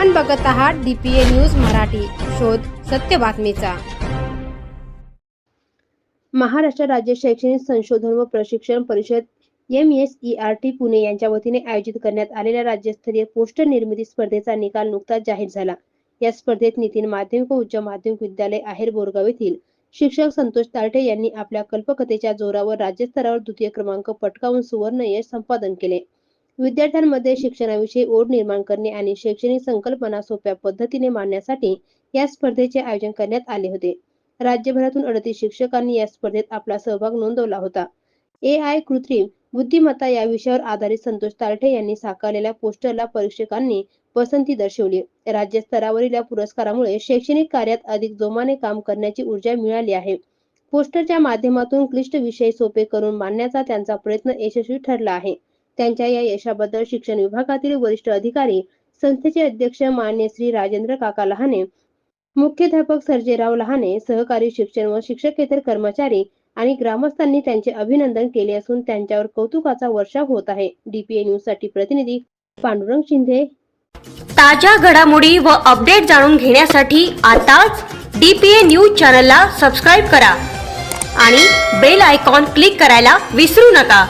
आपण बघत आहात DPA न्यूज मराठी, शोध सत्य बातमीचा। महाराष्ट्र राज्य शैक्षणिक संशोधन व प्रशिक्षण परिषद MESERT पुणे यांच्या वतीने आयोजित करण्यात आलेल्या राज्यस्तरीय पोस्टर निर्मिती स्पर्धेचा निकाल नुकताच जाहीर झाला। या स्पर्धेत नितीन माध्यमिक व उच्च माध्यमिक विद्यालय आहेर बोरगाव येथील शिक्षक संतोष तारटे यांनी आपल्या कल्पकतेच्या जोरावर राज्यस्तरावर द्वितीय क्रमांक पटकावून सुवर्ण यश संपादन केले। विद्यार्थ्यांमध्ये शिक्षणाविषयी ओढ निर्माण करणे आणि शैक्षणिक संकल्पना सोप्या पद्धतीने मांडण्यासाठी या स्पर्धेचे आयोजन करण्यात आले होते। राज्यभरातून 38 शिक्षकांनी या स्पर्धेत आपला सहभाग नोंदवला होता। AI कृत्रिम बुद्धिमत्ता या विषयावर आधारित संतोष तारटे यांनी साकारलेल्या पोस्टरला परीक्षकांनी पसंती दर्शवली। राज्यस्तरावरील या पुरस्कारामुळे शैक्षणिक कार्यात अधिक जोमाने काम करण्याची ऊर्जा मिळाली आहे। पोस्टरच्या माध्यमातून क्लिष्ट विषय सोपे करून मांडण्याचा त्यांचा प्रयत्न यशस्वी ठरला आहे। त्यांच्या या यशाबद्दल शिक्षण विभागातील वरिष्ठ अधिकारी, संस्थेचे अध्यक्ष मान्य श्री राजेंद्र काका लहाने, मुख्याध्यापक सर्जेराव लहाने, सहकारी शिक्षण व शिक्षकेतर कर्मचारी आणि ग्रामस्थांनी त्यांचे अभिनंदन केले असून त्यांच्यावर कौतुकाचा वर्षाव होत आहे। DPA न्यूज साठी प्रतिनिधी पांडुरंग शिंदे। ताज्या घडामोडी व अपडेट जाणून घेण्यासाठी आताच DPA न्यूज चॅनलला सबस्क्राइब करा आणि बेल आयकॉन क्लिक करायला विसरू नका।